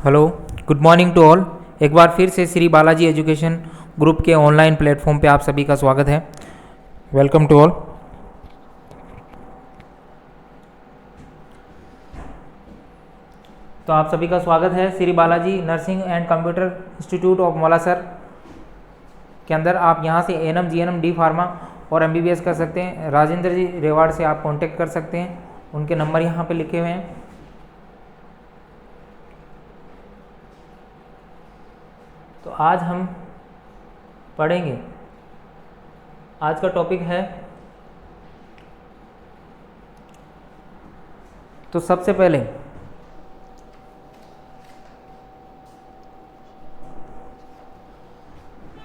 Hello, good morning to all. एक बार फिर से श्री बालाजी एजुकेशन ग्रुप के ऑनलाइन प्लेटफॉर्म पे आप सभी का स्वागत है। Welcome to all. तो आप सभी का स्वागत है Shri Balaji nursing and computer institute of Maulasar के अंदर। आप यहां से एएनएम, जीएनएम, डी फार्मा और एमबीबीएस कर सकते हैं। राजेंद्र जी रेवाड़ से आप कांटेक्ट कर सकते हैं, उनके नंबर यहां पे लिखे हुए हैं। तो आज हम पढ़ेंगे, आज का टॉपिक है, तो सबसे पहले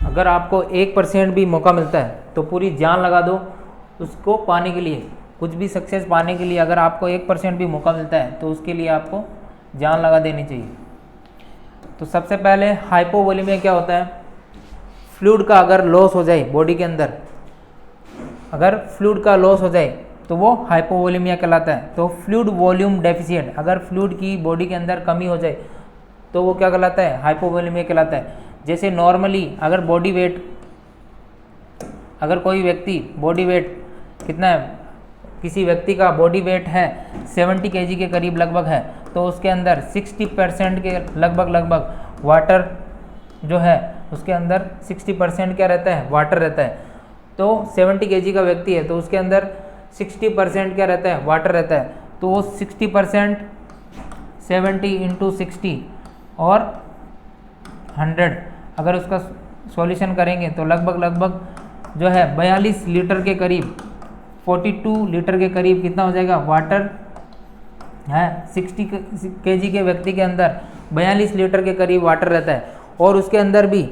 अगर आपको 1% भी मौका मिलता है तो पूरी जान लगा दो उसको पाने के लिए। कुछ भी सक्सेस पाने के लिए अगर आपको 1% भी मौका मिलता है तो उसके लिए आपको जान लगा देनी चाहिए। तो सबसे पहले हाइपोवोलेमिया क्या होता है? फ्लूइड का अगर लॉस हो जाए बॉडी के अंदर, अगर फ्लूइड का लॉस हो जाए तो वो हाइपोवोलेमिया कहलाता है। तो फ्लूइड वॉल्यूम डेफिशिएंट, अगर फ्लूइड की बॉडी के अंदर कमी हो जाए तो वो क्या कहलाता है? हाइपोवोलेमिया कहलाता है। जैसे नॉर्मली अगर बॉडी वेट, अगर कोई व्यक्ति बॉडी वेट कितना है, किसी व्यक्ति का बॉडी वेट है 70 kg के करीब लगभग है, तो उसके अंदर 60% के लगभग वाटर जो है, उसके अंदर 60% क्या रहता है? वाटर रहता है। तो 70 kg का व्यक्ति है तो उसके अंदर 60% क्या रहता है? वाटर रहता है। तो वो 60%, 70 × 60 और 100 अगर उसका सॉल्यूशन करेंगे तो लगभग जो है 42 लीटर के करीब, 42 लीटर के करीब कितना हो जाएगा? वाटर है। 60 kg के व्यक्ति के अंदर 42 लीटर के करीब वाटर रहता है। और उसके अंदर भी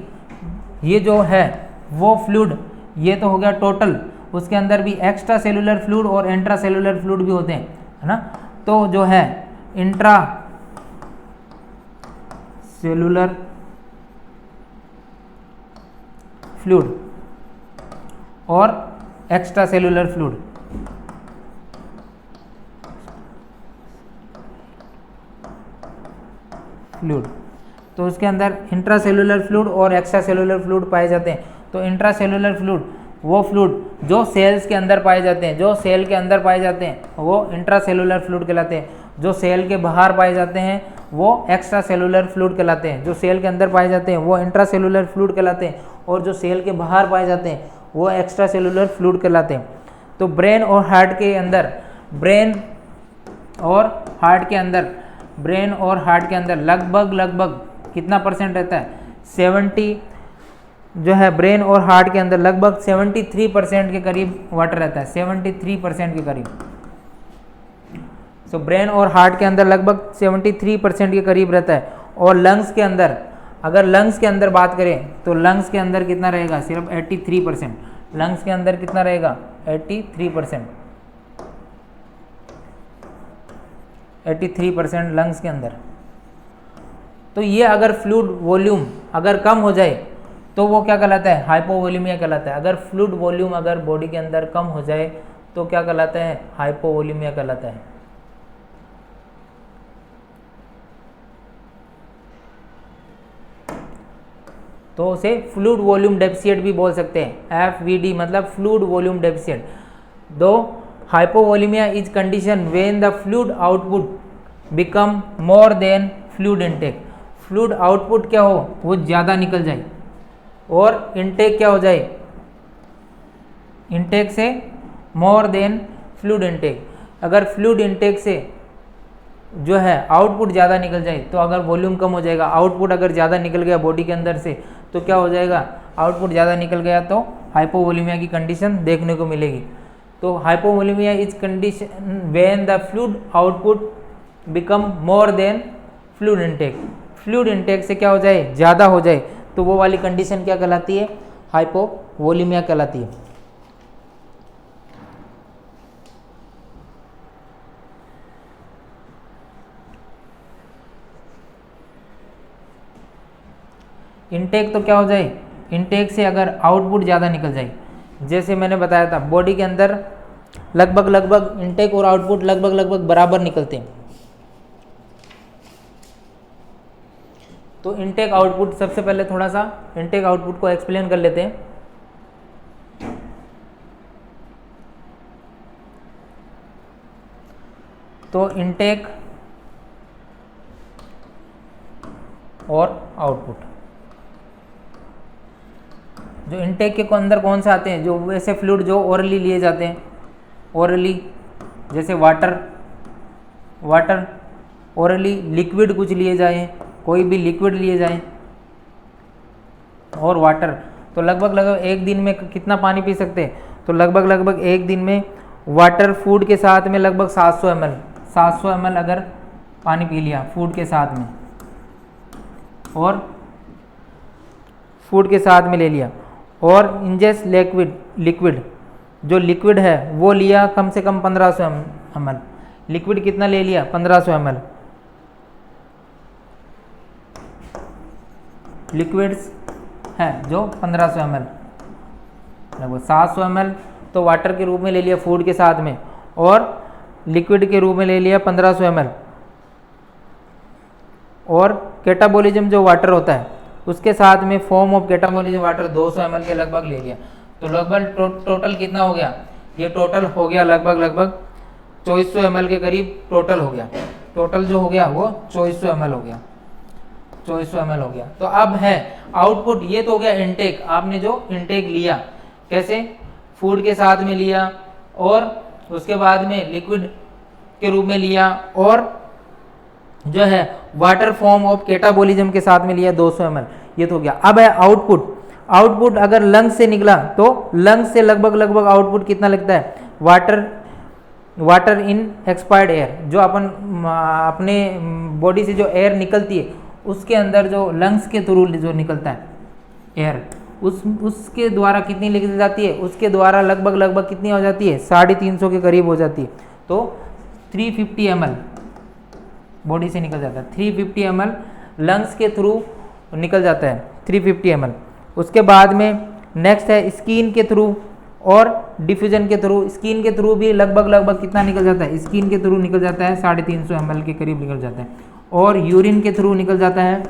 ये जो है वो फ्लूइड, ये तो हो गया टोटल, उसके अंदर भी एक्स्ट्रा सेलुलर फ्लूइड और इंट्रा सेलुलर फ्लूइड भी होते हैं, है ना। तो जो है इंट्रा सेलुलर फ्लूइड और एक्स्ट्रा सेलुलर फ्लूइड, तो उसके अंदर इंट्रा सेलुलर फ्लूइड और एक्स्ट्रा सेलुलर फ्लूइड पाए जाते हैं। तो इंट्रा सेलुलर फ्लूइड वो फ्लूइड जो सेल्स के अंदर पाए जाते हैं, जो सेल के अंदर पाए जाते हैं वो इंट्रा सेलुलर फ्लूइड कहलाते हैं। जो सेल के बाहर पाए जाते हैं वो एक्स्ट्रा सेलुलर फ्लूइड कहलाते हैं। जो सेल के अंदर पाए जाते हैं वो इंट्रा सेलुलर फ्लूइड कहलाते हैं, और जो सेल के बाहर पाए जाते हैं वो एक्स्ट्रा सेलुलर फ्लूइड कहलाते हैं। तो ब्रेन और हार्ट के अंदर, ब्रेन और हार्ट के अंदर लगभग कितना परसेंट रहता है? 70 जो है ब्रेन और हार्ट के अंदर लगभग 73% के करीब वाटर रहता है, 73% के करीब। सो ब्रेन और हार्ट के अंदर लगभग 73% के करीब रहता है। और लंग्स के अंदर, अगर लंग्स के अंदर बात करें तो लंग्स के अंदर कितना रहेगा? सिर्फ 83%। लंग्स के अंदर कितना रहेगा? 83% लंग्स के अंदर। तो ये अगर फ्लूइड वॉल्यूम अगर कम हो जाए तो वो क्या कहलाता है? हाइपोवोलेमिया कहलाता है। अगर फ्लूइड वॉल्यूम अगर बॉडी के अंदर कम हो जाए तो क्या कहलाता है? हाइपोवोलेमिया कहलाता है। तो उसे फ्लूइड वॉल्यूम डेफिशिएंट भी बोल सकते हैं, FVD मतलब फ्लूइड वॉल्यूम डेफिशिएंट। दो hypovolemia is condition when the fluid output become more than fluid intake. Fluid output क्या हो? वो ज़्यादा निकल जाए, और इनटेक क्या हो जाए? इनटेक से मोर देन फ्लूइड इनटेक। अगर फ्लूइड इनटेक से जो है आउटपुट ज़्यादा निकल जाए तो अगर वॉल्यूम कम हो जाएगा। आउटपुट अगर ज़्यादा निकल गया बॉडी के अंदर से तो क्या हो जाएगा? आउटपुट ज़्यादा निकल गया तो हाइपोवोलेमिया की कंडीशन देखने को मिलेगी। तो hypovolemia is condition when the fluid output become more than fluid intake. Fluid intake से क्या हो जाए? ज़्यादा हो जाए, तो वो वाली कंडीशन क्या कहलाती है? हाइपोवोलेमिया कहलाती है। इनटेक तो क्या हो जाए? इनटेक से अगर आउटपुट ज़्यादा निकल जाए, जैसे मैंने बताया था बॉडी के अंदर लगभग इनटेक और आउटपुट लगभग बराबर निकलते हैं। तो इनटेक आउटपुट, सबसे पहले थोड़ा सा इनटेक आउटपुट को एक्सप्लेन कर लेते हैं। तो इनटेक और आउटपुट, जो इनटेक के अंदर कौन से आते हैं, जो वैसे फ्लूइड जो ओरली लिए जाते हैं, ओरली जैसे वाटर ओरली, लिक्विड कुछ लिए जाए, कोई भी लिक्विड लिए जाए, और वाटर, तो लगभग एक दिन में कितना पानी पी सकते हैं, तो लगभग एक दिन में वाटर फूड के साथ में लगभग 700 ml अगर पानी पी लिया फूड के साथ में, और फूड के साथ में ले लिया, और इंजेस्ट लिक्विड जो लिक्विड है वो लिया कम से कम 1500 ml, लिक्विड कितना ले लिया 1500 ml, लिक्विड्स है जो 1500 ml, लगभग 700 ml तो वाटर के रूप में ले लिया फूड के साथ में, और लिक्विड के रूप में ले लिया 1500 ml, और कैटाबोलिज्म जो वाटर होता है उसके साथ में form of catabolism water 200 ml के लगभग ले लिया, तो लगभग टोटल कितना हो गया, ये टोटल हो गया लगभग 2400 ml के करीब टोटल हो गया, टोटल जो हो गया वो 2400 ml हो गया, 2400 ml हो गया। तो अब है आउटपुट, ये तो हो गया इनटेक, आपने जो इनटेक लिया कैसे, फूड के साथ में लिया, और उसके बाद में लिक्विड के रूप में लिया, और जो है वाटर फॉर्म ऑफ कैटाबोलिज्म के साथ में लिया 200 ml, ये तो हो गया। अब है आउटपुट अगर लंग्स से निकला तो लंग्स से लगभग आउटपुट कितना लगता है, वाटर इन एक्सपायर्ड एयर, जो अपने बॉडी से जो एयर निकलती है उसके अंदर जो लंग्स के थ्रू जो निकलता है एयर, उसके द्वारा कितनी निकल जाती है, उसके द्वारा लगभग कितनी हो जाती है, 350 के करीब हो जाती है, तो 350 ml बॉडी से निकल जाता है, 350 ml लंग्स के थ्रू निकल जाता है 350 ml। उसके बाद में नेक्स्ट है स्किन के थ्रू और डिफ्यूजन के थ्रू, स्किन के थ्रू भी लगभग कितना निकल जाता है, स्किन के थ्रू निकल जाता है 350 ml के करीब निकल जाता है, और यूरिन के थ्रू निकल जाता है,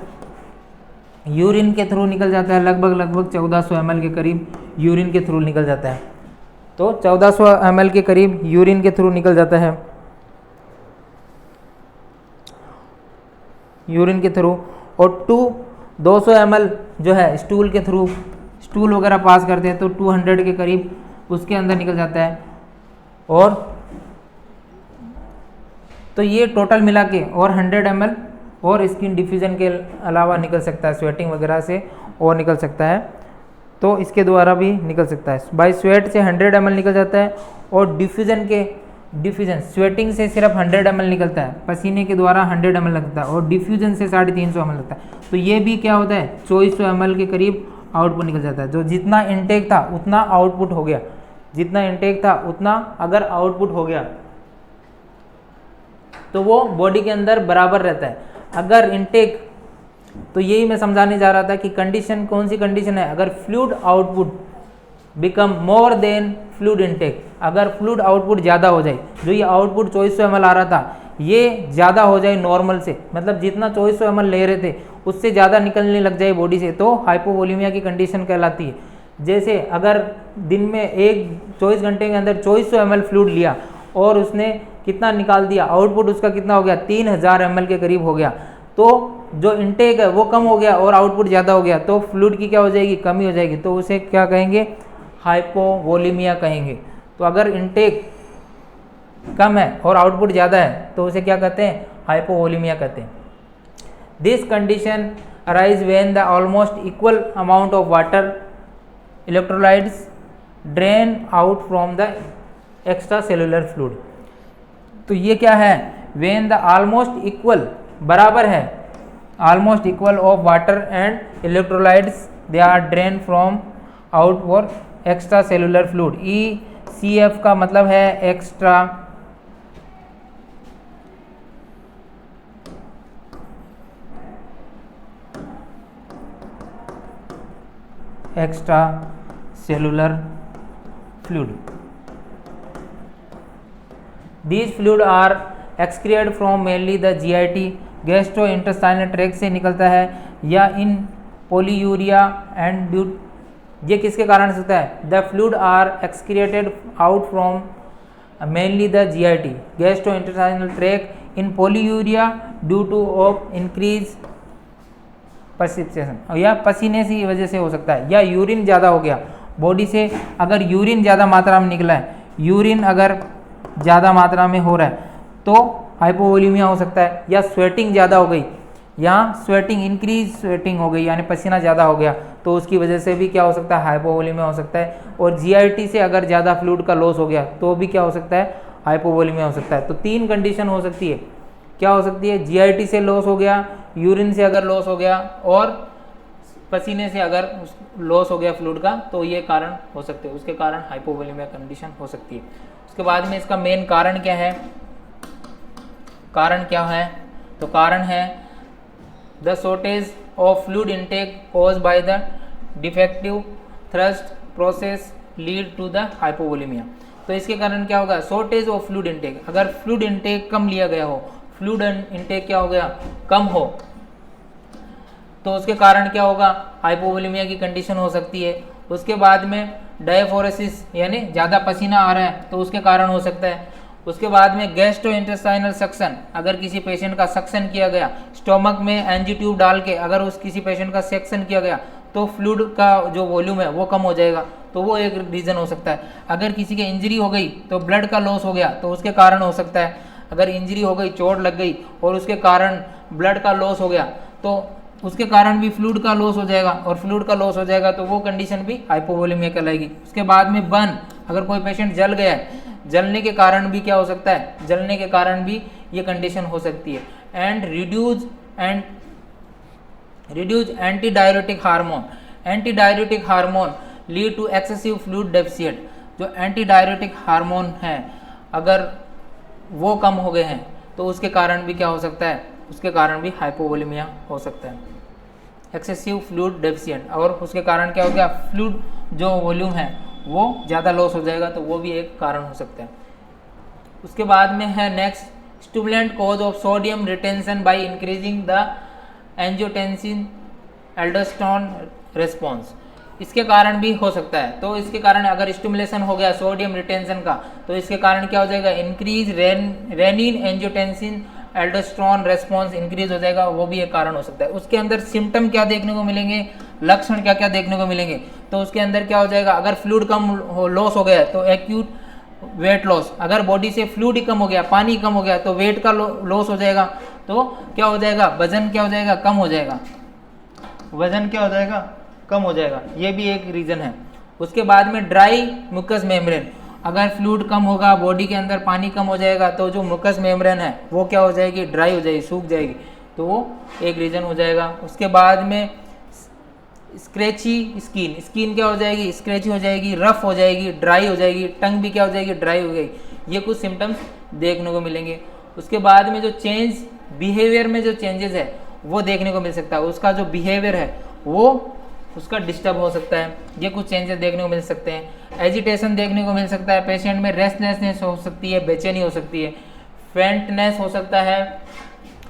यूरिन के थ्रू निकल जाता है लगभग 1400 ml के करीब यूरिन के थ्रू निकल जाता है, तो 1400 ml के करीब यूरिन के थ्रू निकल जाता है, यूरिन के थ्रू, और 200 ml जो है स्टूल के थ्रू, स्टूल वगैरह पास करते हैं तो 200 के करीब उसके अंदर निकल जाता है, और तो ये टोटल मिला के और 100 ml और स्किन डिफ्यूजन के अलावा निकल सकता है, स्वेटिंग वगैरह से और निकल सकता है, तो इसके द्वारा भी निकल सकता है। बाय स्वेट से 100 ml निकल जाता है, और डिफ्यूजन स्वेटिंग से सिर्फ 100 ml निकलता है, पसीने के द्वारा 100 ml लगता है, और डिफ्यूजन से 350 ml लगता है, तो ये भी क्या होता है 2400 ml के करीब आउटपुट निकल जाता है। जो जितना इनटेक था उतना आउटपुट हो गया, जितना इनटेक था उतना अगर आउटपुट हो गया तो वो बॉडी के अंदर बराबर रहता है। अगर इनटेक, तो यही मैं समझाने जा रहा था कि कंडीशन कौन सी कंडीशन है, अगर fluid output become more than fluid intake, अगर फ्लूइड आउटपुट ज़्यादा हो जाए, जो ये आउटपुट 2400 ml आ रहा था ये ज़्यादा हो जाए नॉर्मल से, मतलब जितना 2400 ml ले रहे थे उससे ज़्यादा निकलने लग जाए बॉडी से, तो हाइपोवोलीमिया की कंडीशन कहलाती है। जैसे अगर दिन में 24 घंटे के अंदर 2400 ml फ्लूइड लिया और उसने कितना निकाल दिया, आउटपुट उसका कितना हो गया 3000 ml के करीब हो गया, तो जो इनटेक है वो कम हो गया और आउटपुट ज़्यादा हो गया, तो फ्लूइड की क्या हो जाएगी, कमी हो जाएगी, तो उसे क्या कहेंगे, हाइपोवोलीमिया कहेंगे। तो अगर इनटेक कम है और आउटपुट ज़्यादा है तो उसे क्या कहते हैं, हाइपोवोलीमिया कहते हैं। This condition arise when the almost equal amount of water electrolytes drain out from the extra cellular fluid. तो ये क्या है, व्हेन द ऑलमोस्ट इक्वल, बराबर है, almost equal of water and electrolytes they are drain from out for extra cellular fluid. ECF का मतलब है extra cellular fluid. These fluid are excreted from mainly the GIT, gastrointestinal tract से निकलता है, या इन polyuria and due, ये किसके कारण से होता है? The fluid are excreted out from mainly the GIT gastrointestinal tract in polyuria due to of increase precipitation, या पसीने की वजह से हो सकता है, या यूरिन ज़्यादा हो गया बॉडी से, अगर यूरिन ज़्यादा मात्रा में निकला है, यूरिन अगर ज़्यादा मात्रा में हो रहा है तो हाइपोवोलीमिया हो सकता है, या स्वेटिंग ज़्यादा हो गई, यहाँ स्वेटिंग इंक्रीज स्वेटिंग हो गई यानी पसीना ज़्यादा हो गया तो उसकी वजह से भी क्या हो सकता है? हाइपोवोलीमिया हो सकता है। और GIT से अगर ज़्यादा फ्लूइड का लॉस हो गया तो भी क्या हो सकता है? हाइपोवोलीमिया हो सकता है। तो 3 कंडीशन हो सकती है, क्या हो सकती है? GIT से लॉस हो गया, यूरिन से अगर लॉस हो गया, और पसीने से अगर लॉस हो गया फ्लूइड का, तो ये कारण हो सकते हैं, उसके कारण हाइपोवोलीमिया कंडीशन हो सकती है। उसके बाद में इसका मेन कारण क्या है? कारण क्या है? तो कारण है the shortage of fluid intake caused by the defective thirst process lead to the hypovolemia. तो इसके कारण क्या होगा? शॉर्टेज ऑफ फ्लूइड इनटेक, अगर फ्लूइड इनटेक कम लिया गया हो, फ्लूइड इनटेक क्या हो गया? कम हो, तो उसके कारण क्या होगा? हाइपोवोलीमिया की कंडीशन हो सकती है। उसके बाद में डायफोरेसिस यानी ज़्यादा पसीना आ रहा है तो उसके कारण हो सकता है। उसके बाद में गैस्ट्रोइंटेस्टाइनल सक्शन, अगर किसी पेशेंट का सक्शन किया गया, स्टोमक में एनजी ट्यूब डाल के अगर उस किसी पेशेंट का सेक्शन किया गया तो फ्लूइड का जो वॉल्यूम है वो कम हो जाएगा, तो वो एक रीज़न हो सकता है। अगर किसी के इंजरी हो गई तो ब्लड का लॉस हो गया तो उसके कारण हो सकता है। अगर इंजरी हो गई, चोट लग गई और उसके कारण ब्लड का लॉस हो गया तो उसके कारण भी फ्लूइड का लॉस हो जाएगा, और फ्लूइड का लॉस हो जाएगा तो वो कंडीशन भी हाइपोवोलीमिया कहलाएगी। उसके बाद में बर्न, अगर कोई पेशेंट जल गया है, जलने के कारण भी क्या हो सकता है? जलने के कारण भी ये कंडीशन हो सकती है। And reduce anti diuretic hormone, anti diuretic hormone lead to excessive fluid deficient, जो एंटी डायरेटिक हार्मोन है अगर वो कम हो गए हैं तो उसके कारण भी क्या हो सकता है? उसके कारण भी हाइपोवोलीमिया हो सकता है, एक्सेसिव फ्लूइड डेफिशिएंट। और उसके कारण क्या हो गया? फ्लूइड जो वॉल्यूम है वो ज़्यादा लॉस हो जाएगा, तो वो भी एक कारण हो सकता है। उसके बाद में है next, stimulant cause of sodium retention by increasing the angiotensin aldosterone response, इसके कारण भी हो सकता है। तो इसके कारण अगर स्टिमुलेशन हो गया सोडियम रिटेंशन का तो इसके कारण क्या हो जाएगा? Increase renin angiotensin aldosterone response increase हो जाएगा, वो भी एक कारण हो सकता है। उसके अंदर सिम्टम क्या देखने को मिलेंगे, लक्षण क्या क्या देखने को मिलेंगे, तो उसके अंदर क्या हो जाएगा? अगर फ्लूइड कम लॉस हो गया तो एक्यूट वेट लॉस, अगर बॉडी से फ्लूइड कम हो गया, पानी कम हो गया तो वेट का लॉस हो जाएगा, तो क्या हो जाएगा? वजन क्या हो जाएगा? कम हो जाएगा, वजन क्या हो जाएगा? कम हो जाएगा, ये भी एक रीज़न है। उसके बाद में ड्राई म्यूकस मेम्ब्रेन, अगर फ्लूइड कम होगा, बॉडी के अंदर पानी कम हो जाएगा तो जो म्यूकस मेम्ब्रेन है वो क्या हो जाएगी? ड्राई हो जाएगी, सूख जाएगी, तो वो एक रीज़न हो जाएगा। उसके बाद में स्क्रैची स्किन, स्किन क्या हो जाएगी? स्क्रैची हो जाएगी, रफ हो जाएगी, ड्राई हो जाएगी, टंग भी क्या हो जाएगी? ड्राई हो गई, ये कुछ सिम्टम्स देखने को मिलेंगे। उसके बाद में जो चेंज बिहेवियर में जो चेंजेस है वो देखने को मिल सकता है, उसका जो बिहेवियर है वो उसका डिस्टर्ब हो सकता है, ये कुछ चेंजेस देखने को मिल सकते हैं। एजिटेशन देखने को मिल सकता है, पेशेंट में रेस्टलेसनेस हो सकती है, बेचैनी हो सकती है, फेंटनेस हो सकता है,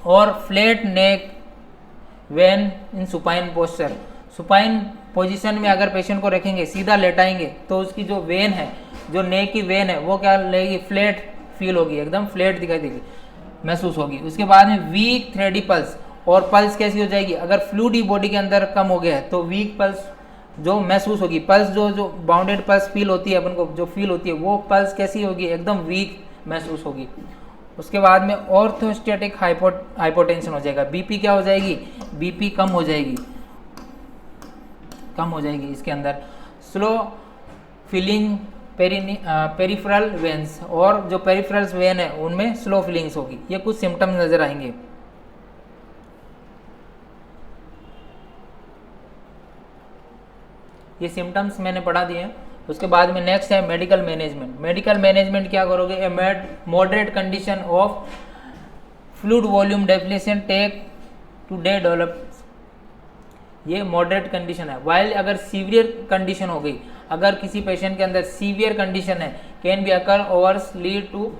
और flat neck when in supine posture, supine position में अगर पेशेंट को रखेंगे, सीधा लेटाएंगे तो उसकी जो वेन है, जो नेक की वेन है वो क्या लगेगी? फ्लैट फील होगी, एकदम फ्लैट दिखाई देगी, महसूस होगी। उसके बाद में वीक थ्रेडी पल्स, और पल्स कैसी हो जाएगी? अगर फ्लूइड ही बॉडी के अंदर कम हो गया है तो वीक पल्स जो महसूस होगी, पल्स जो बाउंडेड पल्स फील होती है अपन को, जो फील होती है वो पल्स कैसी होगी? एकदम वीक महसूस होगी। उसके बाद में ऑर्थोस्टैटिक हाइपोटेंशन हो जाएगा, बीपी क्या हो जाएगी? बीपी कम हो जाएगी, कम हो जाएगी इसके अंदर। स्लो फीलिंग पेरिफेरल वेन्स, और जो पेरिफेरल वेन है उनमें स्लो फीलिंग्स होगी, ये कुछ सिम्टम्स नजर आएंगे। ये सिम्टम्स मैंने पढ़ा दिए हैं। उसके बाद में नेक्स्ट है मेडिकल मैनेजमेंट। मेडिकल मैनेजमेंट क्या करोगे? A moderate condition of fluid volume definition take two day develop, ये मॉडरेट कंडीशन है। वाइल अगर सीवियर कंडीशन हो गई, अगर किसी पेशेंट के अंदर सीवियर कंडीशन है, can be occur overs lead to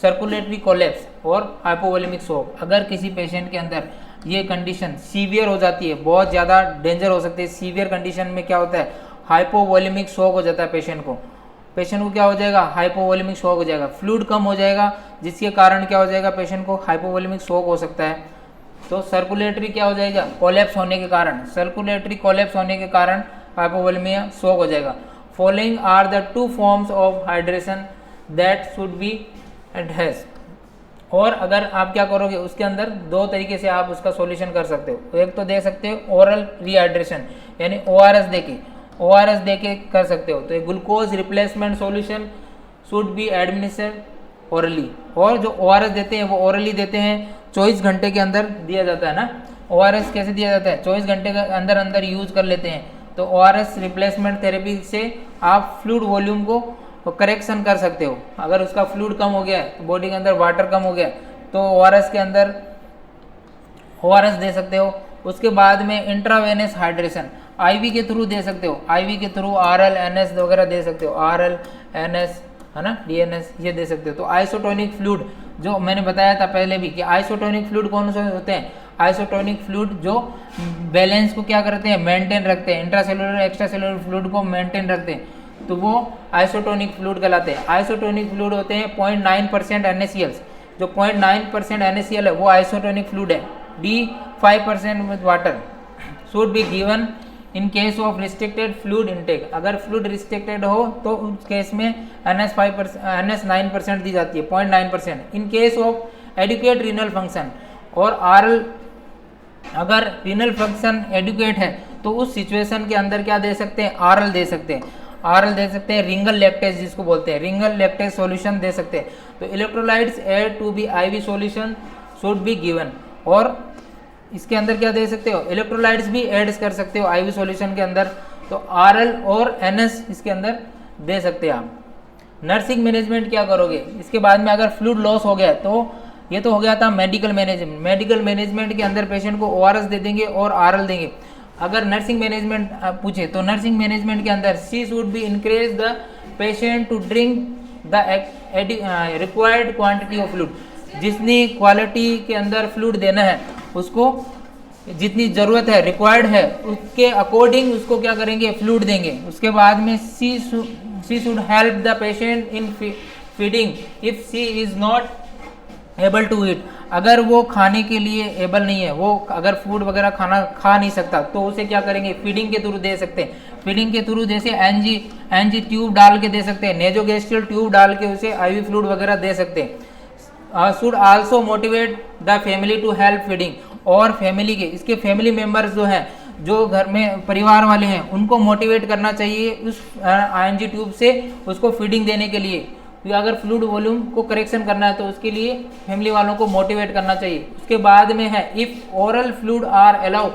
circulatory collapse और हाइपोवोलेमिक शॉक, अगर किसी पेशेंट के अंदर ये कंडीशन सीवियर हो जाती है, बहुत ज़्यादा डेंजर हो सकती है। सीवियर कंडीशन में क्या होता है, हाइपोवोलेमिक शॉक हो जाता है पेशेंट को क्या हो जाएगा, हाइपोवोलेमिक शॉक हो जाएगा, फ्लूइड कम हो जाएगा, जिसके कारण क्या हो जाएगा, पेशेंट को हाइपोवोलेमिक शॉक हो सकता है। तो सर्कुलेटरी क्या हो जाएगा, कोलैप्स होने के कारण, सर्कुलेटरी कोलैप्स होने के कारण हाइपोवोलेमिया शॉक हो जाएगा। Following are the two forms of hydration that should be addressed. और अगर आप क्या करोगे, उसके अंदर दो तरीके से आप उसका सॉल्यूशन कर सकते हो। एक तो दे सकते हो ओरल रिहाइड्रेशन, यानी ORS देके कर सकते हो। तो glucose replacement solution should be administered orally. और जो ORS देते हैं वो ओरली देते हैं, 24 घंटे के अंदर दिया जाता है ना। ORS कैसे दिया जाता है, 24 घंटे के अंदर अंदर यूज कर लेते हैं। तो ORS रिप्लेसमेंट थेरेपी से आप फ्लूइड वॉल्यूम को करेक्शन कर सकते हो। अगर उसका फ्लूइड कम हो गया है, तो बॉडी के अंदर वाटर कम हो गया, तो ORS के अंदर ORS दे सकते हो। उसके बाद में इंट्रावेनस हाइड्रेशन IV के थ्रू दे सकते हो, IV के थ्रू RL NS वगैरह दे सकते हो, RL NS है ना, DNS ये दे सकते हो। तो आइसोटोनिक फ्लूइड जो मैंने बताया था पहले भी कि आइसोटोनिक फ्लूइड कौन से होते हैं, आइसोटोनिक फ्लूइड जो बैलेंस को क्या करते हैं, मेंटेन रखते हैं, इंट्रासेलुलर एक्स्ट्रासेलुलर फ्लूइड को मेंटेन रखते हैं, तो वो आइसोटोनिक फ्लूइड कहलाते हैं। आइसोटोनिक फ्लूइड होते हैं 0.9% NaCl, जो 0.9% NaCl है वो आइसोटोनिक फ्लूइड है। D5% with water should be given in case of restricted fluid intake. अगर फ्लूइड रिस्ट्रिक्टेड हो तो उस केस में NS 9% दी जाती है, 0.9%। In case of adequate renal function और आरल, अगर रीनल फंक्शन एडुकेट है तो उस सिचुएशन के अंदर क्या दे सकते हैं, आरल दे सकते हैं, आरल दे सकते हैं, रिंगल लैक्टेज जिसको बोलते हैं, रिंगल लैक्टेज सॉल्यूशन दे सकते हैं। तो electrolytes add to be IV solution should be given. और इसके अंदर क्या दे सकते हो, इलेक्ट्रोलाइट्स भी ऐड कर सकते हो IV सॉल्यूशन के अंदर। तो RL और NS इसके अंदर दे सकते हैं आप। नर्सिंग मैनेजमेंट क्या करोगे, इसके बाद में अगर फ्लूइड लॉस हो गया, तो ये तो हो गया था मेडिकल मैनेजमेंट। मेडिकल मैनेजमेंट के अंदर पेशेंट को ORS दे देंगे और RL देंगे। अगर नर्सिंग मैनेजमेंट पूछे तो नर्सिंग मैनेजमेंट के अंदर she should be encourage the patient to drink the required quantity of fluid. जितनी क्वालिटी के अंदर फ्लूइड देना है उसको, जितनी ज़रूरत है, रिक्वायर्ड है, उसके अकॉर्डिंग उसको क्या करेंगे, फ्लूइड देंगे। उसके बाद में she should help the patient in feeding if she is not able to eat. अगर वो खाने के लिए एबल नहीं है, वो अगर फूड वगैरह खाना खा नहीं सकता, तो उसे क्या करेंगे, फीडिंग के थ्रू दे सकते हैं। फीडिंग के थ्रू जैसे एनजी ट्यूब डाल के दे सकते हैं, नेजोगेस्ट्रियल ट्यूब डाल के उसे IV फ्लूइड वगैरह दे सकते हैं। Should also motivate the family to help feeding. और फैमिली के, इसके फैमिली मेम्बर्स जो हैं, जो घर में परिवार वाले हैं, उनको मोटिवेट करना चाहिए उस ING ट्यूब से उसको फीडिंग देने के लिए। क्योंकि अगर फ्लूइड वॉल्यूम को करेक्शन करना है तो उसके लिए फैमिली वालों को मोटिवेट करना चाहिए। उसके बाद में है if oral fluid are allow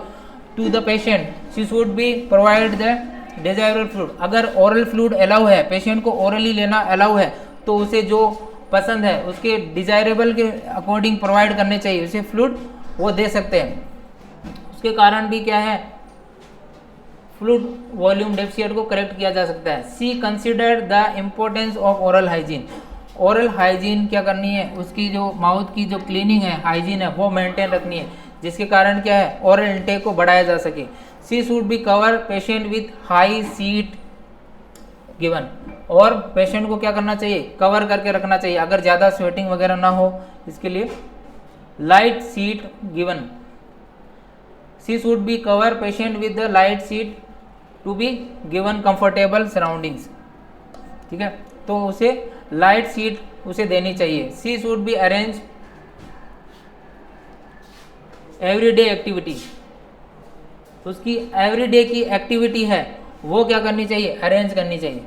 to the patient she should be provide the desirable fluid. अगर ओरल फ्लूइड अलाउ है, पेशेंट को ओरली लेना अलाउ है, तो उसे जो पसंद है उसके डिजायरेबल के अकॉर्डिंग प्रोवाइड करने चाहिए, उसे फ्लूइड वो दे सकते हैं। उसके कारण भी क्या है, फ्लूइड वॉल्यूम डेफिशिएंट को करेक्ट किया जा सकता है। See consider the importance of oral hygiene. Oral hygiene क्या करनी है, उसकी जो माउथ की जो क्लीनिंग है, हाइजीन है, वो मेंटेन रखनी है, जिसके कारण क्या है, ओरल इंटेक को बढ़ाया जा सके। She should be cover patient with high sheet given. और पेशेंट को क्या करना चाहिए, कवर करके रखना चाहिए, अगर ज़्यादा स्वेटिंग वगैरह ना हो, इसके लिए light sheet given. She should be cover patient with the light sheet to be given comfortable surroundings. ठीक है, तो उसे लाइट सीट उसे देनी चाहिए। She should be arrange everyday activity. उसकी एवरीडे की एक्टिविटी है वो क्या करनी चाहिए, अरेंज करनी चाहिए।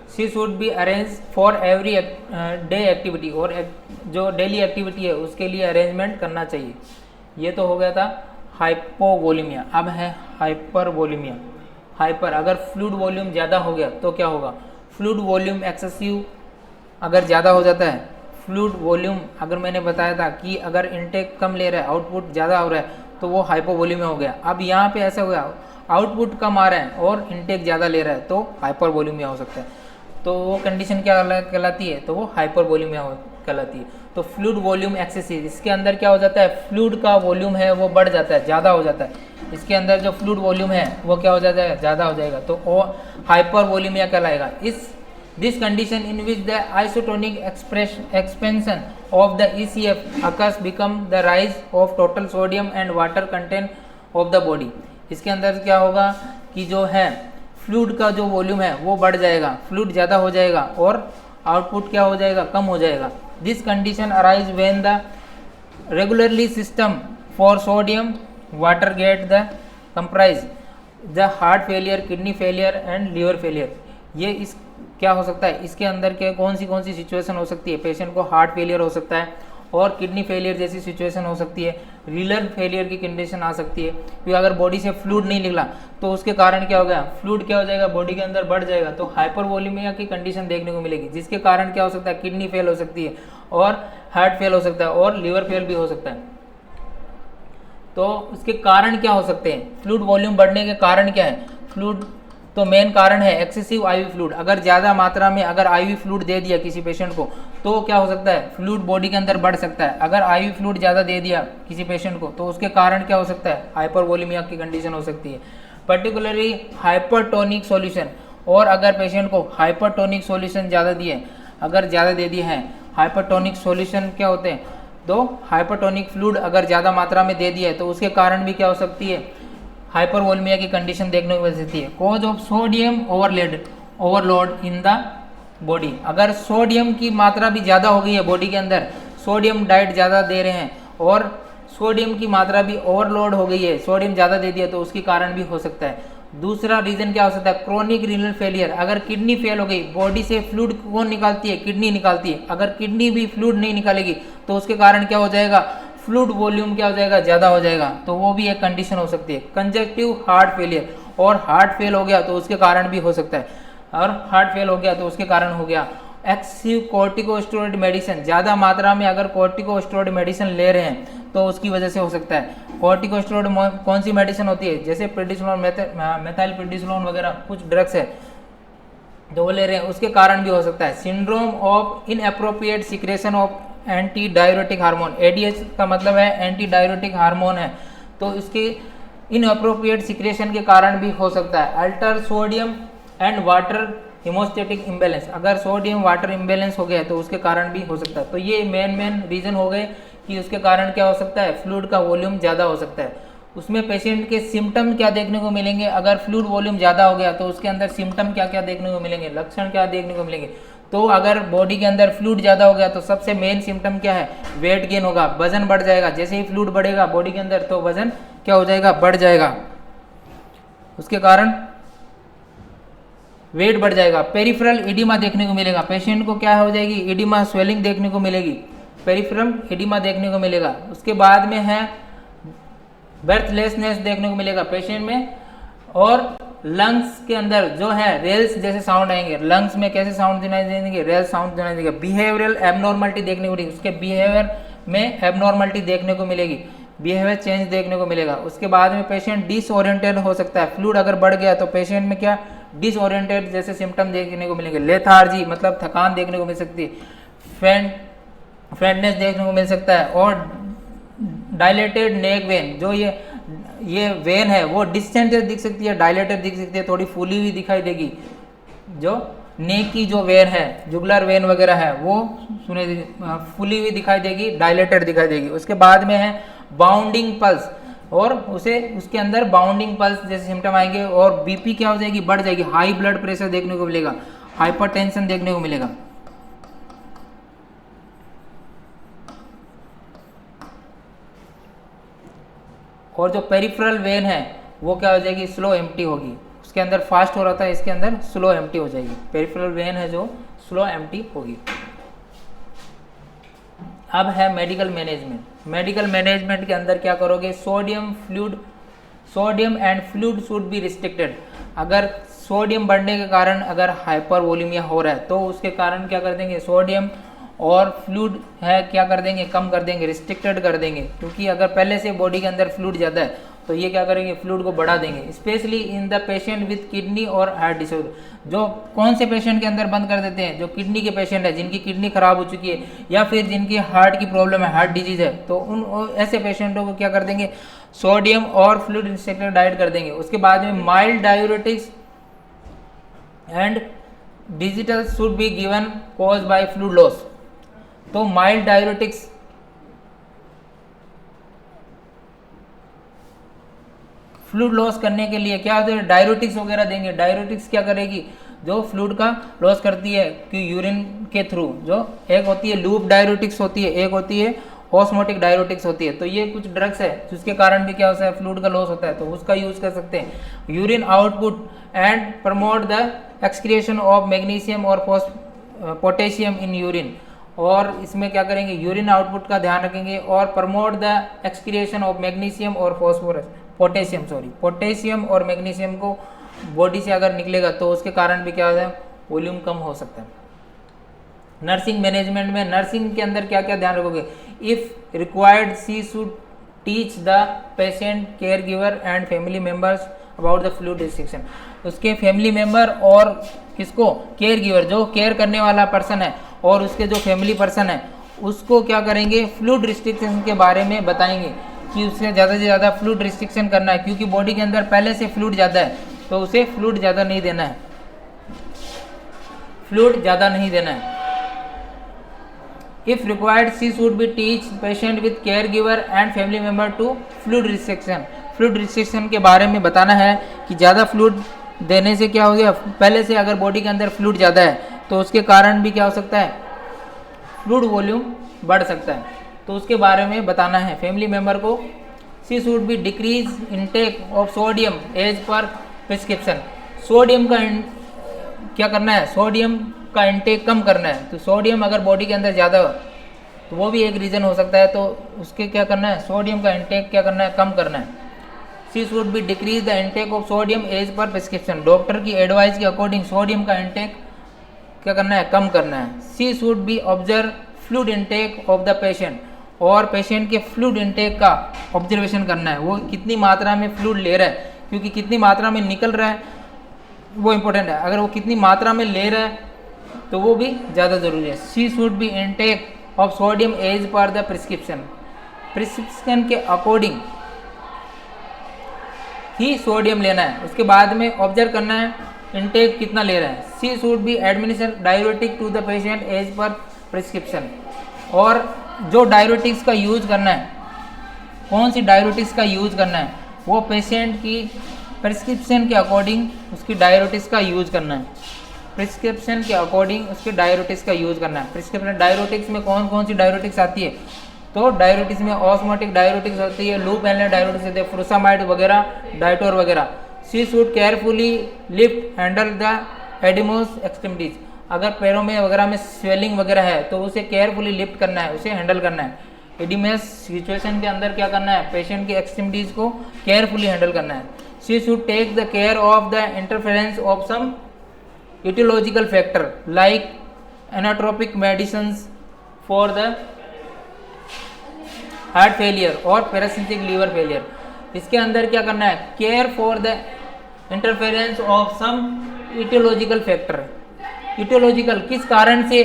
She should be arrange for every day activity. और जो डेली एक्टिविटी है उसके लिए अरेंजमेंट करना चाहिए। ये तो हो गया था हाइपोवोलीमिया। अब है हाइपरवोलीमिया। हाइपर, अगर फ्लूइड वॉल्यूम ज़्यादा हो गया तो क्या होगा, फ्लूइड वॉल्यूम एक्सेसिव अगर ज़्यादा हो जाता है, फ्लूइड वॉल्यूम अगर मैंने बताया था कि अगर इनटेक कम ले रहा है आउटपुट ज़्यादा हो रहा है तो वो हाइपोवोलीमिया हो गया। अब यहाँ पे ऐसा हो गया आउटपुट कम आ रहा है और इनटेक ज़्यादा ले रहा है तो हाइपरवोलीमिया हो सकता है। तो वो कंडीशन क्या कहलाती है, तो वो हाइपरवोलीमिया कहलाती है। तो फ्लूइड वॉल्यूम एक्सेसिव, इसके अंदर क्या हो जाता है, फ्लूइड का वॉल्यूम है वो बढ़ जाता है, ज़्यादा हो जाता है। इसके अंदर जो फ्लूइड वॉल्यूम है वो क्या हो जाता है, ज़्यादा हो जाएगा, तो वो हाइपरवोलीमिया कहलाएगा। This condition in which the isotonic expansion of the ECF occurs become the rise of total sodium and water content of the body। इसके अंदर क्या होगा कि जो है फ्लूइड का जो वॉल्यूम है वो बढ़ जाएगा, फ्लूइड ज़्यादा हो जाएगा और आउटपुट क्या हो जाएगा, कम हो जाएगा। This condition arise when the regularly system for sodium water get the compromise the heart failure, kidney failure and liver failure. ये इस क्या हो सकता है, इसके अंदर के कौन सी सिचुएशन हो सकती है, पेशेंट को हार्ट फेलियर हो सकता है और किडनी फेलियर जैसी सिचुएशन हो सकती है, लीवर फेलियर की कंडीशन आ सकती है, क्योंकि अगर बॉडी से फ्लूइड नहीं निकला तो उसके कारण क्या हो गया, फ्लूइड क्या हो जाएगा, बॉडी के अंदर बढ़ जाएगा, तो हाइपरवोलीमिया की कंडीशन देखने को मिलेगी, जिसके कारण क्या हो सकता है, किडनी फेल हो सकती है और हार्ट फेल हो सकता है और लीवर फेल भी हो सकता है। तो उसके कारण क्या हो सकते हैं, फ्लूइड वॉल्यूम बढ़ने के कारण क्या है, फ्लूइड तो मेन कारण है एक्सेसिव आईवी फ्लूइड। अगर ज़्यादा मात्रा में अगर आईवी फ्लूइड दे दिया किसी पेशेंट को तो क्या हो सकता है, फ्लूइड बॉडी के अंदर बढ़ सकता है। अगर आईवी फ्लूइड ज़्यादा दे दिया किसी पेशेंट को तो उसके कारण क्या हो सकता है, हाइपरवोलीमिया की कंडीशन हो सकती है। पर्टिकुलरली हाइपरटोनिक सॉल्यूशन, और अगर पेशेंट को हाइपरटोनिक सॉल्यूशन ज़्यादा दिए, अगर ज़्यादा दे दिए हैं, हाइपरटोनिक सॉल्यूशन क्या होते हैं, तो हाइपरटोनिक फ्लूइड अगर ज़्यादा मात्रा में दे दिया है तो उसके कारण भी क्या हो सकती है, हाइपरवोलीमिया की कंडीशन देखने को मिल सकती है। Cause of sodium overload in the body, अगर सोडियम की मात्रा भी ज़्यादा हो गई है बॉडी के अंदर, सोडियम डाइट ज़्यादा दे रहे हैं और सोडियम की मात्रा भी ओवरलोड हो गई है, सोडियम ज़्यादा दे दिया तो उसके कारण भी हो सकता है। दूसरा रीज़न क्या हो सकता है, क्रोनिक रीनल फेलियर, अगर किडनी फेल हो गई, बॉडी से फ्लूइड कौन निकालती है, किडनी निकालती है, अगर किडनी भी फ्लूइड नहीं निकालेगी तो उसके कारण क्या हो जाएगा, फ्लूइड वॉल्यूम क्या हो जाएगा, ज़्यादा हो जाएगा, तो वो भी एक कंडीशन हो सकती है। कंजक्टिव हार्ट फेलियर, और हार्ट फेल हो गया तो उसके कारण भी हो सकता है, और हार्ट फेल हो गया तो उसके कारण हो गया। एक्सेसिव कॉर्टिकोस्टेरॉइड मेडिसिन, ज़्यादा मात्रा में अगर कॉर्टिकोस्टेरॉइड मेडिसिन ले रहे हैं तो उसकी वजह से हो सकता है। कॉर्टिकोस्टेरॉइड कौन सी मेडिसिन होती है, जैसे प्रेडिसोलोन, मेथाइल प्रेडिसोलोन वगैरह कुछ ड्रग्स है तो वो ले रहे हैं, उसके कारण भी हो सकता है। Syndrome of inappropriate secretion of anti diuretic hormone, ADH का मतलब है एंटी डायरेटिक हार्मोन है, तो इसके इनअप्रोप्रिएट सिक्रेशन के कारण भी हो सकता है। Alter sodium and water homeostatic imbalance, अगर सोडियम वाटर इम्बेलेंस हो गया तो उसके कारण भी हो सकता है। तो ये मेन रीज़न हो गए कि उसके कारण क्या हो सकता है, फ्लूइड का वॉल्यूम ज़्यादा हो सकता है। उसमें पेशेंट के सिम्टम क्या देखने को मिलेंगे, अगर फ्लूइड वॉल्यूम ज़्यादा हो गया तो उसके अंदर सिम्टम क्या क्या देखने को मिलेंगे, लक्षण क्या देखने को मिलेंगे। तो अगर बॉडी के अंदर फ्लूइड ज़्यादा हो गया तो सबसे मेन सिम्टम क्या है, वेट गेन होगा, वजन बढ़ जाएगा। जैसे ही फ्लूइड बढ़ेगा बॉडी के अंदर तो वजन क्या हो जाएगा, बढ़ जाएगा, उसके कारण वेट बढ़ जाएगा। पेरिफेरल एडिमा देखने को मिलेगा, पेशेंट को क्या हो जाएगी, एडिमा स्वेलिंग देखने को मिलेगी, पेरिफेरल एडिमा देखने को मिलेगा। उसके बाद में है ब्रेथलेसनेस देखने को मिलेगा पेशेंट में, और लंग्स के अंदर जो है रेल्स जैसे साउंड आएंगे, लंग्स में कैसे साउंड सुनाई देंगे, रेल साउंड सुनाई देंगे। बिहेवियरल एबनॉर्मलिटी देखने को मिलेगी, उसके बिहेवियर में एबनॉर्मलिटी देखने को मिलेगी, बिहेवियर चेंज देखने को मिलेगा। उसके बाद में पेशेंट डिसओरिएंटेड हो सकता है, फ्लूइड अगर बढ़ गया तो पेशेंट में क्या डिसओरिएंटेड जैसे सिम्टम देखने को मिलेंगे। लेथार्जी मतलब थकान देखने को मिल सकती है, फेंटनेस देखने को मिल सकता है, और डायलेटेड नेक वेन, जो ये वेन है वो डिस्टेंटेड दिख सकती है, डायलेटेड दिख सकती है, थोड़ी फूली हुई दिखाई देगी। जो नेक की जो वेन है, जुगुलर वेन वगैरह है वो फूली हुई दिखाई देगी, डायलेटेड दिखाई देगी। उसके बाद में है बाउंडिंग पल्स, और उसके अंदर बाउंडिंग पल्स जैसे सिम्टम आएंगे, और बीपी क्या हो जाएगी, बढ़ जाएगी, हाई ब्लड प्रेशर देखने को मिलेगा, हाइपरटेंशन देखने को मिलेगा। और जो पेरिफेरल वेन है वो क्या हो जाएगी, स्लो एम्प्टी होगी। उसके अंदर फास्ट हो रहा था, इसके अंदर स्लो एम्प्टी हो जाएगी। पेरिफेरल वेन है जो स्लो एम्प्टी होगी। अब है मेडिकल मैनेजमेंट। मेडिकल मैनेजमेंट के अंदर क्या करोगे, sodium and fluid should be restricted. अगर सोडियम बढ़ने के कारण अगर हाइपर वोल्यूमिया हो रहा है तो उसके कारण क्या कर देंगे, सोडियम और फ्लूइड है क्या कर देंगे, कम कर देंगे, रिस्ट्रिक्टेड कर देंगे। क्योंकि अगर पहले से बॉडी के अंदर फ्लूइड ज़्यादा है तो ये क्या करेंगे, फ्लूइड को बढ़ा देंगे। Specially in the patient with kidney और हार्ट डिसऑर्डर। जो कौन से पेशेंट के अंदर बंद कर देते हैं, जो किडनी के पेशेंट है, जिनकी किडनी खराब हो चुकी है या फिर जिनकी हार्ट की प्रॉब्लम है, हार्ट डिजीज है, तो उन ऐसे पेशेंटों को क्या कर देंगे, सोडियम और फ्लूइड रिस्ट्रिक्टेड डाइट कर देंगे। उसके बाद में mild diuretics and digital should be given cause by fluid loss. तो माइल्ड डायूरेटिक्स फ्लूइड लॉस करने के लिए क्या होता है, डायूरेटिक्स वगैरह देंगे। डायूरेटिक्स क्या करेगी, जो फ्लूइड का लॉस करती है कि यूरिन के थ्रू, जो एक होती है लूप डायूरेटिक्स होती है, एक होती है ऑस्मोटिक डायूरेटिक्स होती है। तो ये कुछ ड्रग्स है जिसके कारण भी क्या होता है, फ्लूइड का लॉस होता है, तो उसका यूज कर सकते हैं। Urine output and promote the excretion of magnesium और पोटेशियम इन यूरिन। और इसमें क्या करेंगे, यूरिन आउटपुट का ध्यान रखेंगे और promote the excretion of magnesium और पोटेशियम और मैग्नीशियम को बॉडी से अगर निकलेगा तो उसके कारण भी क्या होता है, वॉल्यूम कम हो सकता है। नर्सिंग मैनेजमेंट में, नर्सिंग के अंदर क्या क्या ध्यान रखोगे, if required she should teach the patient, care giver and family members about the fluid restriction. उसके फैमिली मेंबर और किसको, केयर गिवर, जो केयर करने वाला पर्सन है, और उसके जो फैमिली पर्सन है उसको क्या करेंगे, फ्लूइड रिस्ट्रिक्शन के बारे में बताएंगे कि उससे ज़्यादा से ज़्यादा फ्लूइड रिस्ट्रिक्शन करना है। क्योंकि बॉडी के अंदर पहले से फ्लूइड ज़्यादा है तो उसे फ्लूइड ज़्यादा नहीं देना है, फ्लूइड ज़्यादा नहीं देना है। If required she should be teach patient with care giver and family member to fluid restriction. Fluid restriction के बारे में बताना है कि ज़्यादा फ्लूइड देने से क्या हो गया, पहले से अगर बॉडी के अंदर फ्लूइड ज़्यादा है तो उसके कारण भी क्या हो सकता है, फ्लूइड वॉल्यूम बढ़ सकता है, तो उसके बारे में बताना है फैमिली मेंबर को। She should be decrease intake of sodium as per prescription. Sodium का क्या करना है, सोडियम का इंटेक कम करना है। तो सोडियम अगर बॉडी के अंदर ज़्यादा हो तो वो भी एक रीज़न हो सकता है, तो उसके क्या करना है, सोडियम का इंटेक क्या करना है, कम करना है। She should be decrease the intake of sodium as per prescription. Doctor की एडवाइस के अकॉर्डिंग सोडियम का इंटेक क्या करना है, कम करना है। She should be observe fluid intake of the patient. और पेशेंट के फ्लूइड इंटेक का ऑब्जर्वेशन करना है, वो कितनी मात्रा में फ्लूइड ले रहा है, क्योंकि कितनी मात्रा में निकल रहा है वो इम्पोर्टेंट है। अगर वो कितनी मात्रा में ले रहा है तो वो भी ज़्यादा ज़रूरी है। She should be intake of sodium as per the prescription. Prescription के अकॉर्डिंग ही सोडियम लेना है। उसके बाद में ऑब्जर्व करना है इंटेक कितना ले रहा है। She should be administer diuretic to the patient as per prescription. और जो डायूरेटिक्स का यूज करना है, कौन सी डायूरेटिक्स का यूज करना है, वो पेशेंट की प्रिस्क्रिप्शन के अकॉर्डिंग उसकी डायूरेटिक्स का यूज करना है। प्रिस्क्रिप्शन के अकॉर्डिंग उसके डायूरेटिक्स का यूज करना है। प्रिस्क्रिप्शन डायूरेटिक्स में कौन कौन सी डायूरेटिक्स आती है, तो डायूरेटिक्स में ऑस्मोटिक डायूरेटिक्स होती है, लूप एनल डायूरेटिक्स होती है, फ्रुसामाइड वगैरह, डाइटोर वगैरह। She should carefully lift handle the edematous extremities. अगर पैरों में वगैरह में स्वेलिंग वगैरह है तो उसे केयरफुली लिफ्ट करना है, उसे हैंडल करना है। एडिमस सिचुएशन के अंदर क्या करना है, पेशेंट की एक्सट्रीमिटीज को केयरफुली हैंडल करना है। She should take the care of the interference of some etiological factor like anatropic medicines for the heart failure और पैरासिम्पथेटिक लीवर फेलियर। इसके अंदर क्या करना है, care for the interference of some etiological factor. Etiological किस कारण से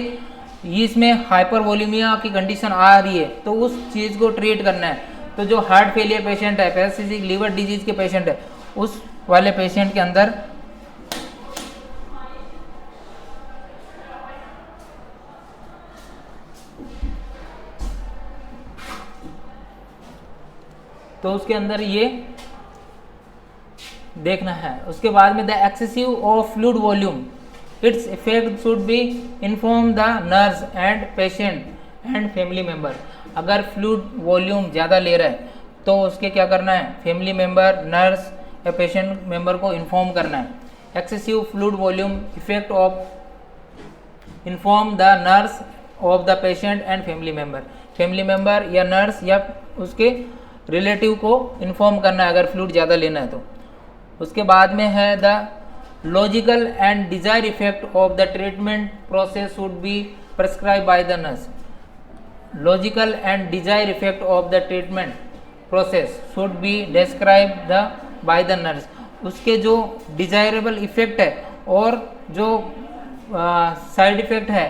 इसमें हाइपरवोलेमिया की कंडीशन आ रही है तो उस चीज़ को ट्रीट करना है। तो जो हार्ट फेलियर पेशेंट है, पैरासिम्पथेटिक लीवर डिजीज के पेशेंट है, उस वाले पेशेंट के अंदर तो उसके अंदर ये देखना है। उसके बाद में the excessive of fluid volume, its effect should be inform the nurse and patient and family member. अगर फ्लूइड वॉल्यूम ज़्यादा ले रहा है तो उसके क्या करना है, फैमिली मेंबर, नर्स या पेशेंट मेंबर को इन्फॉर्म करना है। Excessive fluid volume effect of inform the nurse of the patient and family member. Family member या नर्स या उसके रिलेटिव को इन्फॉर्म करना है अगर फ्लूइड ज़्यादा लेना है तो। उसके बाद में है the logical and desire effect of the treatment process should be prescribe bye the nurse. Logical and desire effect of the treatment process should be describe the by the nurse. उसके जो डिजायरेबल इफेक्ट है और जो side effect है,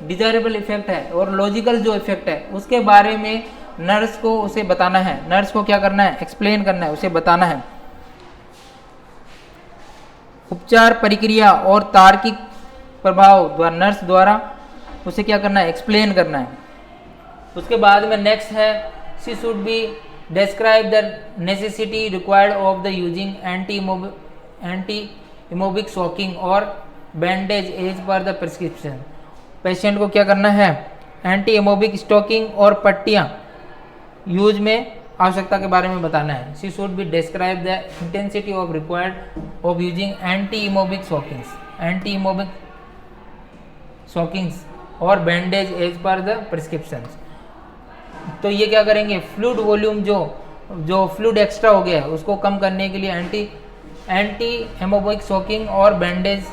desirable effect है और logical जो effect है उसके बारे में नर्स को उसे बताना है। नर्स को क्या करना है, एक्सप्लेन करना है, उसे बताना है। उपचार प्रक्रिया और तार्किक प्रभाव द्वारा नर्स द्वारा उसे क्या करना है, एक्सप्लेन करना है। उसके बाद में नेक्स्ट है she should be describe the necessity required of the using anti embolic stocking और bandage as per the prescription. Patient को क्या करना है, एंटी इमोबिक स्टॉकिंग और पट्टियाँ यूज में आवश्यकता के बारे में बताना है। She should be describe the intensity of required of using anti embolic stockings और bandage as per the prescription. तो ये क्या करेंगे, फ्लूइड वॉल्यूम जो फ्लूइड एक्स्ट्रा हो गया है उसको कम करने के लिए एंटी हेमोबिक शॉकिंग और बैंडेज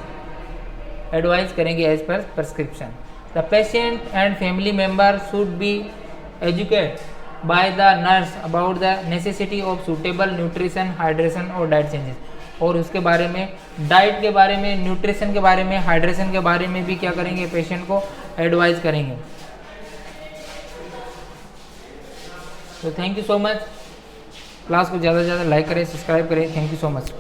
एडवाइज करेंगे as per prescription. The patient and family member should be educate by the nurse about the necessity of suitable nutrition, hydration और डाइट चेंजेस। और उसके बारे में, डाइट के बारे में, न्यूट्रिशन के बारे में, हाइड्रेशन के बारे में भी क्या करेंगे, पेशेंट को एडवाइज करेंगे। तो thank you so much. Class को ज़्यादा से ज़्यादा लाइक करें, सब्सक्राइब करें। Thank you so much.